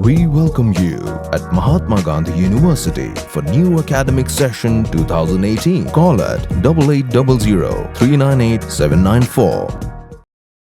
We welcome you at Mahatma Gandhi University for new academic session 2018. Call at 8800 398 794.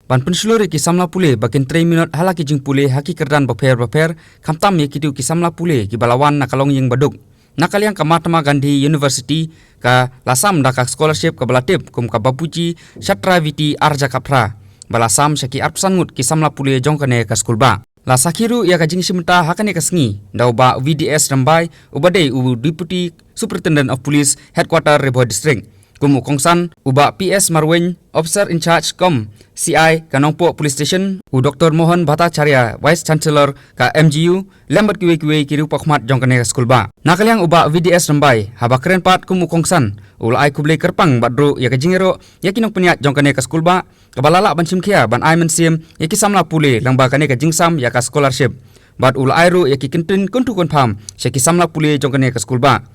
Ban pensuluri ki Samla Pule bakin 3 minut halaki jing Pule haki kerdan baper kamtam ye kitu ki Samla Pule ki balawan nakalong ying baduk nakaliang ka Mahatma Gandhi University ka lasam daka scholarship ka balatip kum ka bapuji Chatraviti Arja Kapra balasam syaki arpsangut ki Samla Pule jongkane ka skul ba la sakiru ya ka jing simta hakane ka sngi dauba VDS Rambai ubade u Deputy Superintendent of Police Headquarter Bhoi District Kumu Kongsan uba PS Marwen Officer in Charge Kom CI Kanongpo Police Station u Dr. Mohan Bhattacharya Vice Chancellor ka MGU lambat kiwe ki rupa khmat jongkane skul ba nakaliang uba VDS Rambai haba keren pat kumu Kongsan ulai kuble kerpang badru ya ka jingero yakinong peniat jongkane ka skul ba kabalala banchim khia ban ai mensim yaki Samla Pule langba kane ka jingsam ya ka scholarship bad ulai ru yaki kintin kuntu konfam syaki Samla Pule jongkane ka skul ba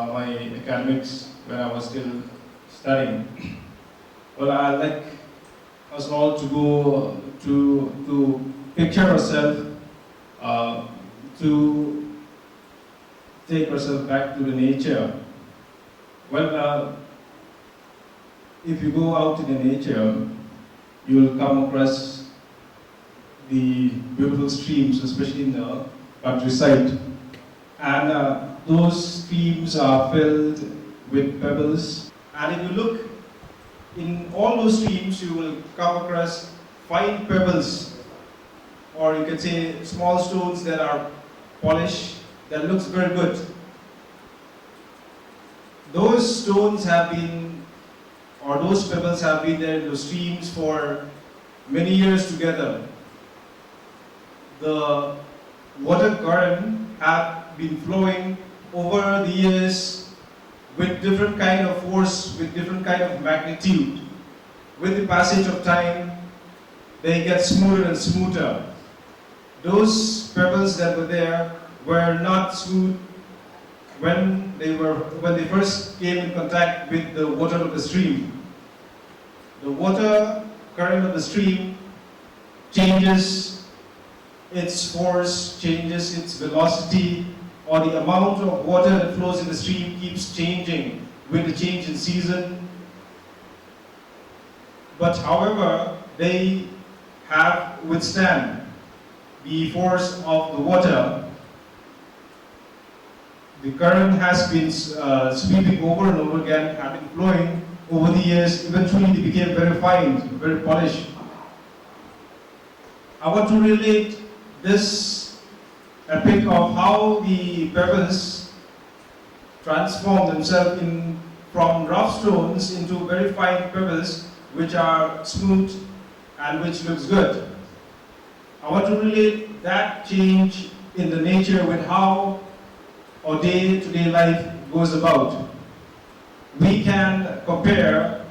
my academics when I was still studying. Well, I us all to go to picture ourselves, to take ourselves back to the nature. Well, if you go out in the nature, you will come across the beautiful streams, especially in the countryside, and those streams are filled with pebbles, and if you look in all those streams, you will come across fine pebbles, or you can say small stones that are polished, that looks very good. Those stones have been, or those pebbles have been there in the streams for many years together. The water current have been flowing over the years with different kind of force, with different kind of magnitude. With the passage of time, they get smoother and smoother. Those pebbles that were there were not smooth when they first came in contact with the water of the stream. The water current of the stream changes its force, changes its velocity, or the amount of water that flows in the stream keeps changing with the change in season. But however, they have withstand the force of the water. The current has been sweeping over and over again, have been flowing over the years. Eventually they became very fine, very polished. I want to relate this epic of how the pebbles transform themselves from rough stones into very fine pebbles which are smooth and which looks good. I want to relate that change in the nature with how our day-to-day life goes about. We can compare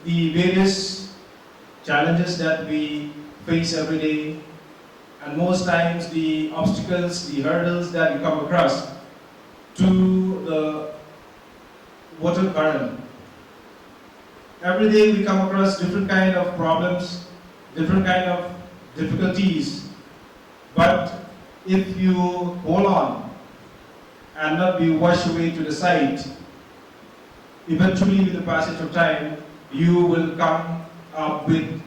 the various challenges that we face every day, and most times the obstacles, the hurdles that we come across to the water current. Every day we come across different kind of problems, different kind of difficulties. But if you hold on and not be washed away to the side, eventually with the passage of time, you will come up with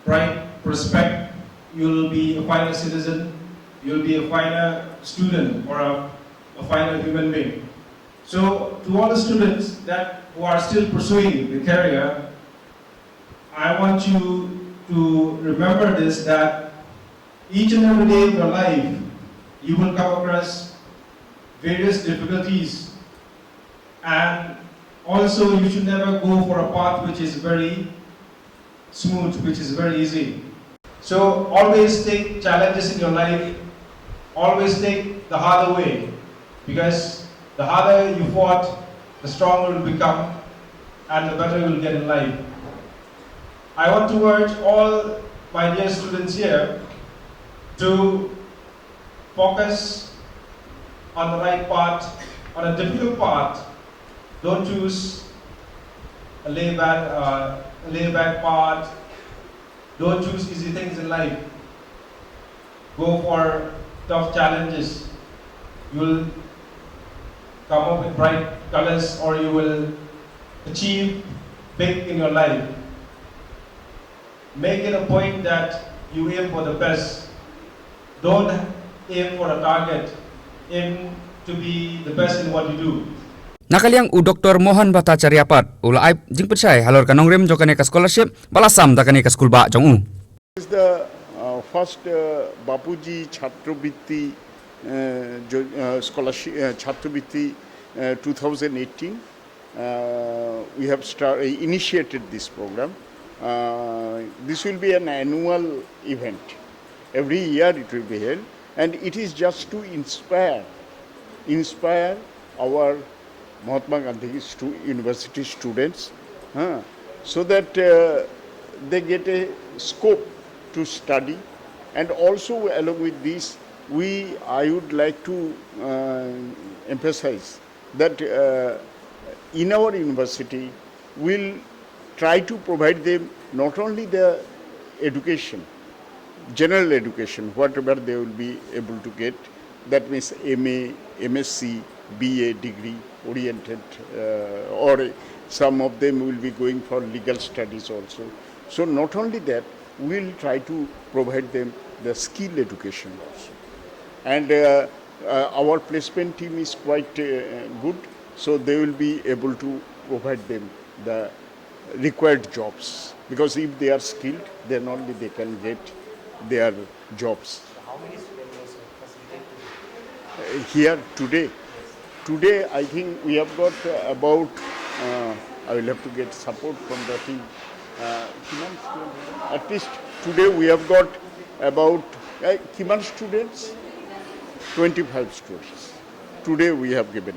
bright prospect. You'll be a finer citizen, you'll be a finer student, or a finer human being. So to all the students who are still pursuing the career, I want you to remember this, that each and every day of your life, you will come across various difficulties, and also you should never go for a path which is very smooth, which is very easy. So always take challenges in your life, always take the harder way, because the harder you fought, the stronger you become, and the better you will get in life. I want to urge all my dear students here to focus on the right path, on a difficult path. Don't choose a layback path. Don't choose easy things in life. go for tough challenges. You will come up with bright colors, or you will achieve big in your life. Make it a point that you aim for the best. Don't aim for a target. Aim to be the best in what you do. Nakaliang u Dr. Mohan Bhattacharyapat ula aib jing percaya halor kanong rem jokane ka scholarship balasam dakane ka school ba jong u. This is the first Bapuji Chhatrabritti scholarship Chhatrabritti 2018. We have initiated this program. This will be an annual event. Every year it will be held, and it is just to inspire our Mahatma Gandhi university students, so that they get a scope to study. And also along with this, I would like to emphasize that in our university we'll try to provide them not only the education, general education, whatever they will be able to get, that means MA, MSc, BA degree oriented, or some of them will be going for legal studies also. So not only that, we will try to provide them the skill education also. And our placement team is quite good, so they will be able to provide them the required jobs. Because if they are skilled, then only they can get their jobs. How many students facilitate Here today? Today, I think we have got about, I will have to get support from the team. At least today we have got about, Kiman students? 25 students. Today we have given.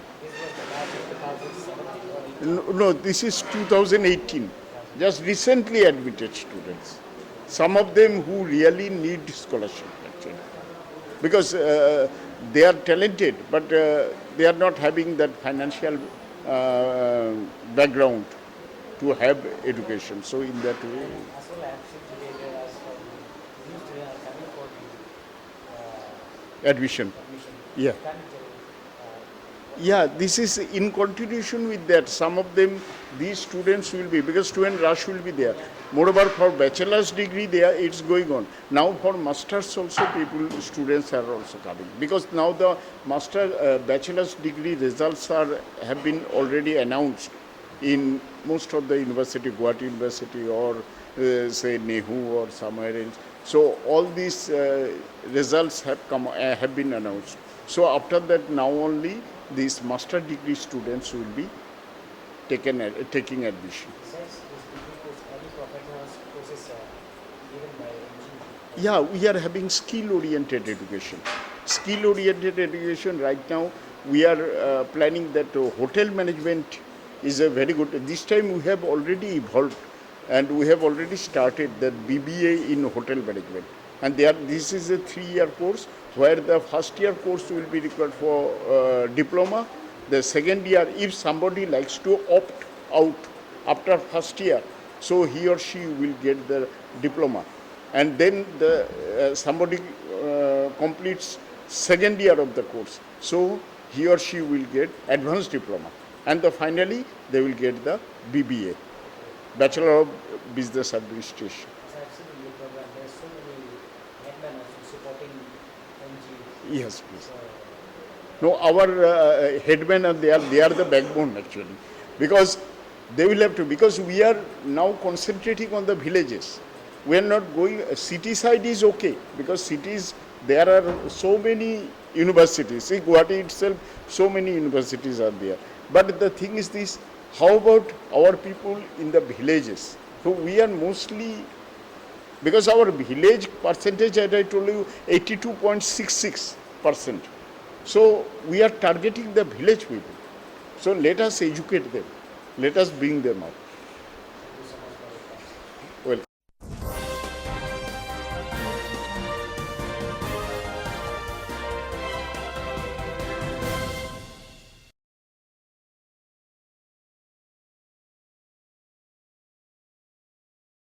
No, this is 2018. Just recently admitted students. Some of them who really need scholarship actually. Because they are talented, but they are not having that financial background to have education. So in that way. as well as new students are coming for the Admission. admission? Yeah. Can you tell, Yeah, this is in continuation with that. Some of them, these students will be, because student rush will be there. Moreover, for bachelor's degree, it's going on. Now for masters also, students are also coming. Because now the bachelor's degree results have been already announced in most of the university, Guwahati University or say Nehu or somewhere else. So all these results have been announced. So after that, now only these master degree students will be taking admission. besides this degree course, any professional courses given by MGU? Yeah, we are having skill-oriented education. Skill-oriented education right now, we are planning that hotel management is a very good. This time we have already evolved and we have already started the BBA in hotel management. And this is a 3-year course where the first year course will be required for diploma. The second year, if somebody likes to opt out after first year, so he or she will get the diploma. And then somebody completes second year of the course, so he or she will get advanced diploma. And finally, they will get the BBA, Bachelor of Business Administration. As I've seen in your program, there are so many headmen also supporting MGU. Yes, please. So, No, our headmen are they are the backbone actually, because they will have to, because we are now concentrating on the villages. We are not going, city side is okay, because cities, there are so many universities. See, Guwahati itself, so many universities are there. But the thing is this, how about our people in the villages? So we are mostly, because our village percentage, as I told you, 82.66%. So we are targeting the village people. So let us educate them. Let us bring them up.